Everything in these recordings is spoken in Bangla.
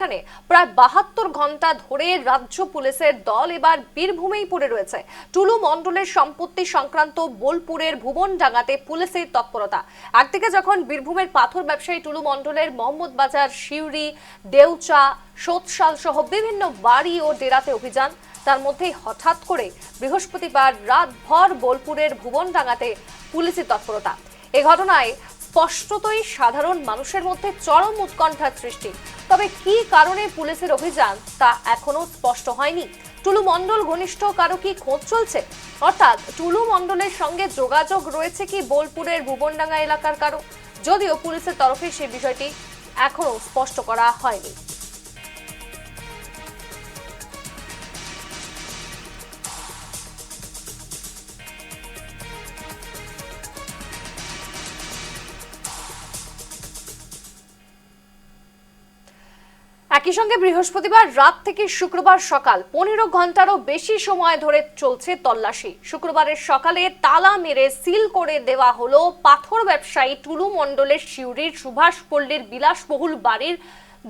এখানে প্রায় 72 ঘন্টা ধরে রাজ্য পুলিশের দল এবার বীরভূমেই পড়ে রয়েছে। টুলু মণ্ডলের সম্পত্তি সংক্রান্ত বোলপুরের ভুবনডাঙ্গাতে পুলিশের তৎপরতা। একদিকে যখন বীরভূমের পাথর ব্যবসায়ী টুলু মণ্ডলের মোহাম্মদ বাজার, শিউরি, দেউচা, সোতশাল সহ বিভিন্ন বাড়ি ও ডেরাতে অভিযান, তার মধ্যেই হঠাৎ করে বৃহস্পতিবার রাতভর বোলপুরের ভুবনডাঙ্গাতে পুলিশের তৎপরতা। এই ঘটনায় স্পষ্টতই সাধারণ মানুষের মধ্যে চরম উৎকণ্ঠার সৃষ্টি। তবে কি কারণে পুলিশের অভিযান তা এখনো স্পষ্ট হয়নি। টুলু মণ্ডল ঘনিষ্ঠ কারো কি খোঁজ চলছে, অর্থাৎ টুলু মণ্ডলের সঙ্গে যোগাযোগ রয়েছে কি বোলপুরের ভুবনডাঙ্গা এলাকার কারো? যদিও পুলিশের তরফে সেই বিষয়টি এখনো স্পষ্ট করা হয়নি। একই সঙ্গে বৃহস্পতিবার রাত থেকে শুক্রবার সকাল 15 ঘন্টারও বেশি সময় ধরে চলছে তল্লাশি। শুক্রবারের সকালে তালা মেরে সিল করে দেওয়া হলো পাথর ব্যবসায়ী টুলু মণ্ডলের শিউরির সুভাষপল্লীর বিলাসবহুল বাড়ির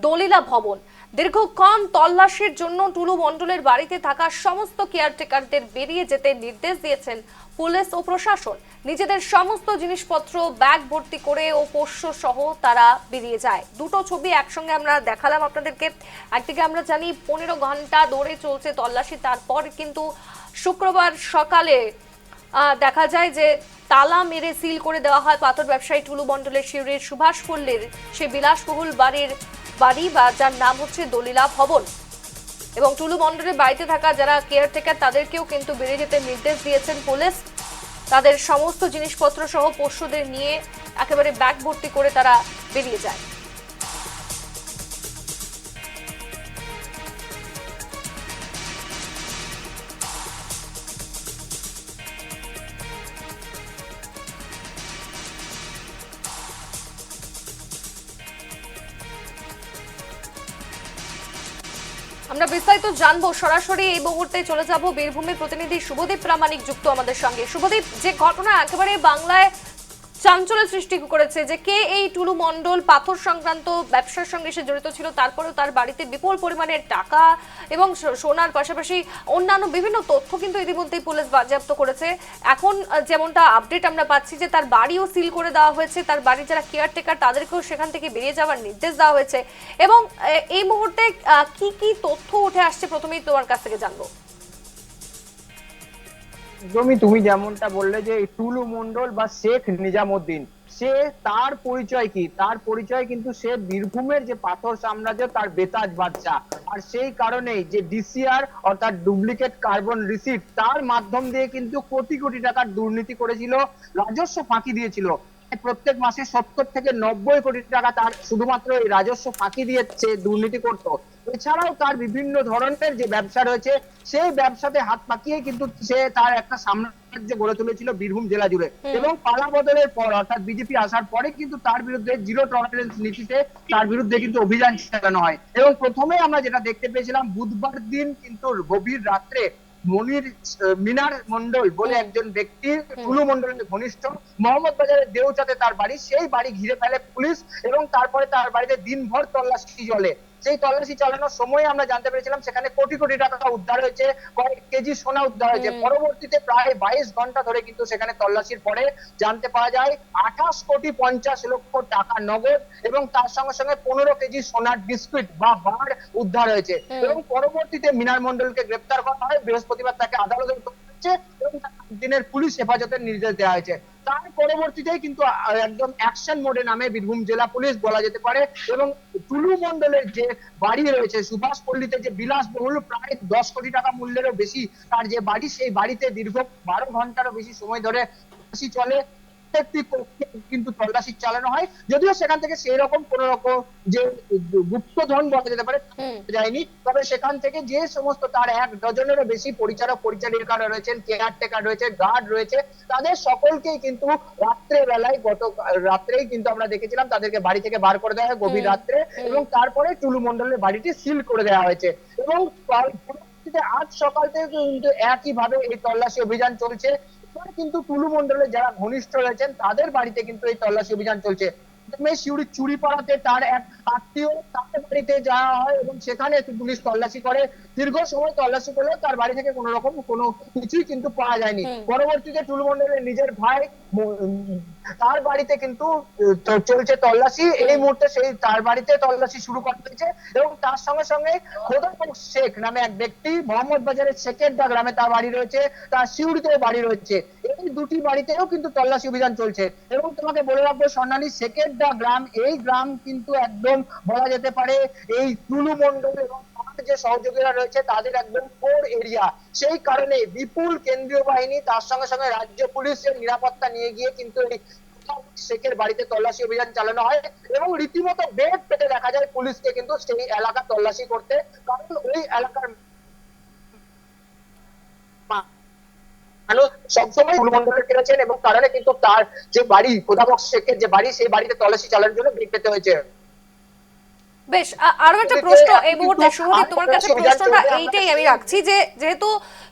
দলিলা ভবন। দীর্ঘক্ষণ তল্লাশির জন্য টুলু মণ্ডলের বাড়িতে থাকা সমস্ত কেয়ারটেকারদের বেরিয়ে যেতে নির্দেশ দিয়েছেন পুলিশ ও প্রশাসন। নিজেদের সমস্ত জিনিসপত্র ব্যাগ ভর্তি করে ও পোষ্য সহ তারা বেরিয়ে যায়। দুটো ছবি একসঙ্গে আমরা দেখালাম আপনাদেরকে। একদিকে আমরা জানি 15 ঘন্টা ধরে চলছে তল্লাশি, তারপর কিন্তু শুক্রবার সকালে দেখা যায় যে তালা মেরে সিল করে দেওয়া হয় পাথর ব্যবসায়ী টুলু মণ্ডলের শিউরির সুভাষপল্লীর সে বিলাসবহুল বাড়ি বা যার নাম হচ্ছে দলিলা ভবন। এবং টুলু মণ্ডলের বাড়িতে থাকা যারা কেয়ারটেকার তাদেরকেও কিন্তু বেরিয়ে যেতে নির্দেশ দিয়েছেন পুলিশ। তাদের সমস্ত জিনিসপত্র সহ পোষ্যদের নিয়ে একেবারে ব্যাগ ভর্তি করে তারা বেরিয়ে যায়। আমরা বিস্তারিত জানবো, সরাসরি এই মুহূর্তে চলে যাব বীরভূমের প্রতিনিধি শুভদীপ প্রামাণিক যুক্ত আমাদের সঙ্গে। শুভদীপ, যে ঘটনা একেবারে বাংলায় চাঞ্চল্যের সৃষ্টি করেছে যে কে এই টুলু মণ্ডল পাথর সংক্রান্ত ব্যবসার সঙ্গে সে জড়িত ছিল, তারপরেও তার বাড়িতে বিপুল পরিমাণের টাকা এবং সোনার পাশাপাশি অন্যান্য বিভিন্ন তথ্য কিন্তু ইতিমধ্যেই পুলিশ বাজেয়াপ্ত করেছে। এখন যেমনটা আপডেট আমরা পাচ্ছি যে তার বাড়িও সিল করে দেওয়া হয়েছে, তার বাড়ির যারা কেয়ারটেকার তাদেরকেও সেখান থেকে বেরিয়ে যাওয়ার নির্দেশ দেওয়া হয়েছে। এবং এই মুহূর্তে কি কি তথ্য উঠে আসছে প্রথমেই তোমার কাছ থেকে জানবো। তুমি যেমনটা বললে যে টুলু মণ্ডল বা শেখ নিজামুদ্দিন, সে তার পরিচয় কি? তার পরিচয় কিন্তু সে বীরভূমের যে পাথর সাম্রাজ্য তার বেতাজ বাদশা। আর সেই কারণেই যে ডিসিআর অর্থাৎ ডুপ্লিকেট কার্বন রিসিপ্ট, তার মাধ্যম দিয়ে কিন্তু কোটি কোটি টাকার দুর্নীতি করেছিল, রাজস্ব ফাঁকি দিয়েছিল। প্রত্যেক মাসে 70 থেকে 90 কোটি টাকা তার শুধুমাত্র এই রাজস্ব ফাঁকি দিয়ে দুর্নীতি করত। এছাড়াও তার বিভিন্ন ধরনের যে ব্যবসা রয়েছে সেই ব্যবসাতে হাত পাকিয়ে কিন্তু সে তার একটা সাম্রাজ্য গড়ে তুলেছিল বীরভূম জেলা জুড়ে। এবং পালা বদলের পর অর্থাৎ বিজেপি আসার পরে কিন্তু তার বিরুদ্ধে জিরো টলারেন্স নীতিতে তার বিরুদ্ধে কিন্তু অভিযান চালানো হয়। এবং প্রথমে আমরা যেটা দেখতে পেয়েছিলাম, বুধবার দিন কিন্তু গভীর রাত্রে মিনার মণ্ডল বলে একজন ব্যক্তি, টুলু মণ্ডলের ঘনিষ্ঠ, মোহাম্মদ বাজারের দেউচাতে তার বাড়ি, সেই বাড়ি ঘিরে ফেলে পুলিশ এবং তারপরে তার বাড়িতে দিনভর তল্লাশি চলে। সেই তল্লাশি চালানোর সময় আমরা জানতে পেরেছিলাম সেখানে কোটি কোটি টাকা উদ্ধার হয়েছে, কয়েক কেজি সোনা উদ্ধার হয়েছে। পরবর্তীতে প্রায় 22 ঘন্টা ধরে কিন্তু সেখানে তল্লাশির পরে জানতে পাওয়া যায় 28,50,00,000 টাকা নগদ এবং তার সঙ্গে সঙ্গে 15 কেজি সোনার বিস্কুট বা বার উদ্ধার হয়েছে। এবং পরবর্তীতে মিনার মণ্ডলকে গ্রেপ্তার করা হয়। বৃহস্পতিবার তাকে আদালতে এবং দিনের পুলিশ হেফাজতের নির্দেশ দেওয়া হয়েছে। তার পরবর্তীতেই কিন্তু একদম অ্যাকশন মোডে নামে বীরভূম জেলা পুলিশ বলা যেতে পারে। এবং টুলু মণ্ডলের যে বাড়ি রয়েছে সুভাষপল্লীতে, যে বিলাসবহুল প্রায় 10 কোটি টাকা মূল্যেরও বেশি তার যে বাড়ি, সেই বাড়িতে দীর্ঘ 12 ঘন্টারও বেশি সময় ধরে চলে কিন্তু তল্লাশি চালানো হয়। যদিও সেখান থেকে সেই রকম কোন রকম যে গুপ্তধন বলা যেতে পারে যায়নি, তবে সেখান থেকে যে সমস্ত তার 1 ডজনেরও বেশি পরিচালক পরিচালিকারা রয়েছেন, কেয়ারটেকার রয়েছে, গার্ড রয়েছে, তাদের সকলকেই কিন্তু রাত্রে বেলায় গত রাত্রেই কিন্তু আমরা দেখেছিলাম তাদেরকে বাড়ি থেকে বার করে দেওয়া হয় গভীর রাত্রে। এবং তারপরে টুলু মণ্ডলের বাড়িটি সিল করে দেওয়া হয়েছে। এবং আজ সকাল থেকে কিন্তু একই ভাবে এই তল্লাশি অভিযান চলছে। কিন্তু টুলু মণ্ডলের যারা ঘনিষ্ঠ রয়েছেন তাদের বাড়িতে কিন্তু এই তল্লাশি অভিযান চলছে। প্রথমে সিউড়ি চুরিপাড়াতে তার এক আত্মীয় তার বাড়িতে যাওয়া হয় এবং সেখানে পুলিশ তল্লাশি করে। দীর্ঘ সময় তল্লাশি করলেও তার বাড়ি থেকে কোনো রকম কোনো কিছুই কিন্তু পাওয়া যায়নি। পরবর্তীতে টুলু মণ্ডলের নিজের ভাই তার বাড়িতে কিন্তু চলছে তল্লাশি। এই মুহূর্তে সেই তার বাড়িতে তল্লাশি শুরু করা হয়েছে এবং তার সঙ্গে সঙ্গে খোদা শেখ নামে এক ব্যক্তি মোহাম্মদ বাজারের শেখেরদা গ্রামে তার বাড়ি রয়েছে, তার সিউড়িতেও বাড়ি রয়েছে। এই দুটি বাড়িতেও কিন্তু তল্লাশি অভিযান চলছে। এবং তোমাকে বলে রাখবো স্বর্ণালী, শেখেরদা গ্রাম, এই গ্রাম কিন্তু একদম বলা যেতে পারে এই টুলু মণ্ডল এবং যে সহযোগীরা রয়েছে তাদের একদম কোর এরিয়া। সেই কারণে বিপুল কেন্দ্রীয় বাহিনী তার সঙ্গে সঙ্গে রাজ্য পুলিশের নিরাপত্তা নিয়ে গিয়ে কিন্তু শেখের বাড়িতে তল্লাশি অভিযান চালানো হয় এবং রীতিমতো বেগ পেতে দেখা যায় পুলিশকে কিন্তু সেই এলাকা তল্লাশি করতে। কারণ ওই এলাকার মানুষ সবসময় টুলু মণ্ডলের ফিরেছেন এবং কারণে কিন্তু তার যে বাড়ি খোদাবক্স শেখের যে বাড়ি, সেই বাড়িতে তল্লাশি চালানোর জন্য বেগ পেতে হয়েছে। বেশ, আরো একটা প্রশ্ন এই মুহূর্তে শুভদীপ তোমার কাছে, প্রশ্নটা এইটাই আমি রাখছি যে যেহেতু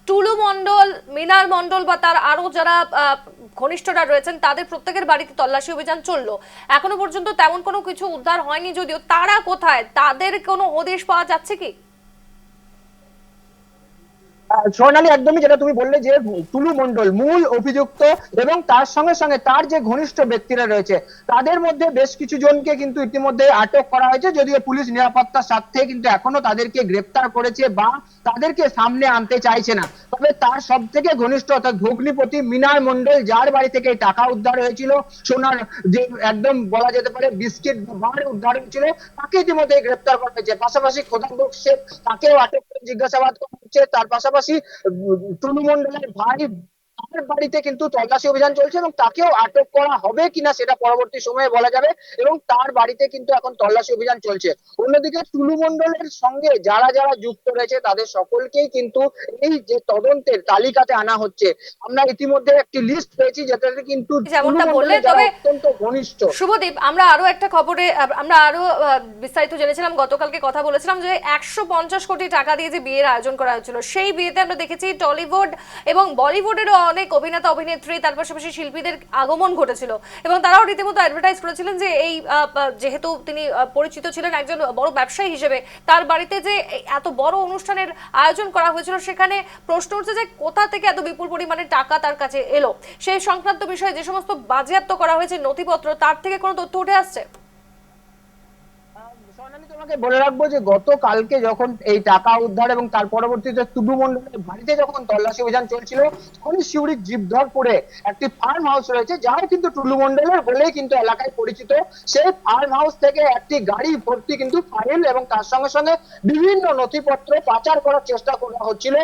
টুলু মণ্ডল, মিনার মণ্ডল বা তার আরো যারা ঘনিষ্ঠরা রয়েছেন তাদের প্রত্যেকের বাড়িতে তল্লাশি অভিযান চললো, এখনো পর্যন্ত তেমন কোনো কিছু উদ্ধার হয়নি, যদিও তারা কোথায়, তাদের কোনো হদিশ পাওয়া যাচ্ছে কি? সোনালী, একদমই যেটা তুমি বললে যে টুলু মণ্ডল মূল অভিযুক্ত এবং তার সঙ্গে সঙ্গে তার যে ঘনিষ্ঠ ব্যক্তিরা রয়েছে তাদের মধ্যে বেশ কিছু জনকে কিন্তু ইতিমধ্যে আটক করা হয়েছে, যদিও পুলিশ নিরাপত্তার স্বার্থে কিন্তু এখনো তাদেরকে গ্রেপ্তার করেছে বা তাদেরকে সামনে আনতে চাইছে না। তবে তার সব থেকে ঘনিষ্ঠ অর্থাৎ ভগ্নিপতি মিনার মণ্ডল, যার বাড়ি থেকে টাকা উদ্ধার হয়েছিল, সোনার যে একদম বলা যেতে পারে বিস্কিট বার উদ্ধার হয়েছিল, তাকে ইতিমধ্যে গ্রেপ্তার করা হয়েছে। পাশাপাশি খোদাবক্স শেখ, তাকেও আটক করে জিজ্ঞাসাবাদ করা হচ্ছে। তার পাশাপাশি টুলু মণ্ডলের ভাই, তার বাড়িতে কিন্তু তল্লাশি অভিযান চলছে এবং তাকেও আটক করা হবে কিনা সেটা পরবর্তী সময়ে বলা যাবে এবং তার বাড়িতে কিন্তু এখন তল্লাশি অভিযান চলছে। অন্যদিকে টুলু মণ্ডলের সঙ্গে যারা যারা যুক্ত রয়েছে তাদের সকলকেই কিন্তু এই যে তদন্তের তালিকাতে আনা হচ্ছে। আমরা ইতিমধ্যে একটি লিস্ট পেয়েছি যেটাতে কিন্তু যেমনটা বললে, তবে অত্যন্ত ঘনিষ্ঠ। শুভদীপ, আমরা আরো একটা খবরে আমরা আরো বিস্তারিত জেনেছিলাম, গতকালকে কথা বলেছিলাম যে 150 কোটি টাকা দিয়ে যে বিয়ের আয়োজন করা হয়েছিল, সেই বিয়েতে আমরা দেখেছি টলিউড এবং বলিউডেরও অনেক অভিনেতা অভিনেত্রী, তার পাশাপাশি শিল্পীদের আগমন ঘটেছিল এবং তারাও রীতিমতো অ্যাডভার্টাইজ করেছিলেন যে এই যেহেতু তিনি পরিচিত ছিলেন একজন বড় ব্যবসায়ী হিসেবে, তার বাড়িতে যে এত বড় অনুষ্ঠানের আয়োজন করা হয়েছিল, সেখানে প্রশ্ন উঠছে যে কোথা থেকে এত বিপুল পরিমাণে টাকা তার কাছে এলো। সেই সংক্রান্ত বিষয়ে যে সমস্ত বাজেয়াপ্ত করা হয়েছে নথিপত্র, তার থেকে কোনো তথ্য উঠে আসছে? তোমাকে বলে রাখবো যে গতকালকে যখন এই টাকা উদ্ধার এবং তার পরবর্তীতে টুলু মণ্ডলের বাড়িতে যখন তল্লাশি অভিযান চলছিল, তখনই সিউড়ির জীবধরপুরে একটি ফার্ম হাউস রয়েছে, যাও কিন্তু টুলু মণ্ডলের বলেই কিন্তু এলাকায় পরিচিত। সেই ফার্ম হাউস থেকে একটি গাড়ি ভর্তি কিন্তু ফাইল এবং তার সঙ্গে সঙ্গে বিভিন্ন নথিপত্র পাচার করার চেষ্টা করা হচ্ছিল।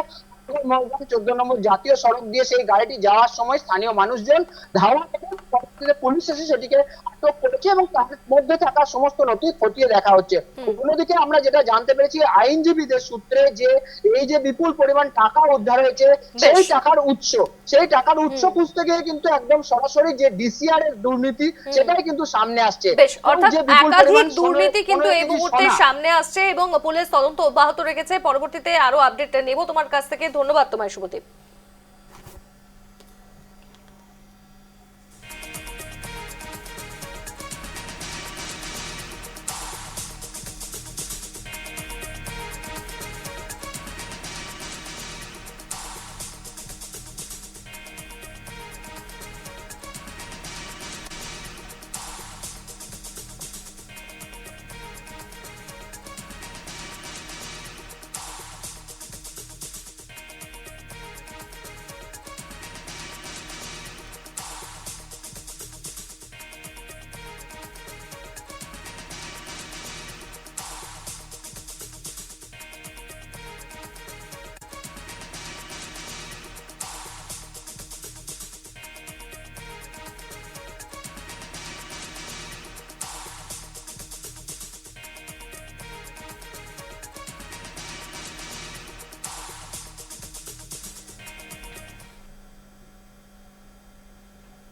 14 নম্বর জাতীয় সড়ক দিয়ে সেই গাড়িটি যাওয়ার সময় স্থানীয় মানুষজন ধাওয়া করে, পরবর্তীতে পুলিশ এসে সেটিকে আটক করেছে এবং তার মধ্যে থাকা সমস্ত নথি খতিয়ে দেখা হচ্ছে। অন্যদিকে আমরা যেটা জানতে পেরেছি আইনজীবীদের সূত্রে যে এই যে বিপুল পরিমাণ টাকা উদ্ধার হয়েছে, সেই টাকার উৎস খুঁজতে গিয়ে কিন্তু একদম সরাসরি যে ডিসিআর এর দুর্নীতি সেটাই কিন্তু সামনে আসছে। অর্থাৎ একাধিক দুর্নীতি কিন্তু এই মুহূর্তে সামনে আসছে এবং পুলিশ তদন্ত অব্যাহত রেখেছে। পরবর্তীতে আরো আপডেট নেব তোমার কাছ থেকে। ধন্যবাদ তোমায় শুভদীপ।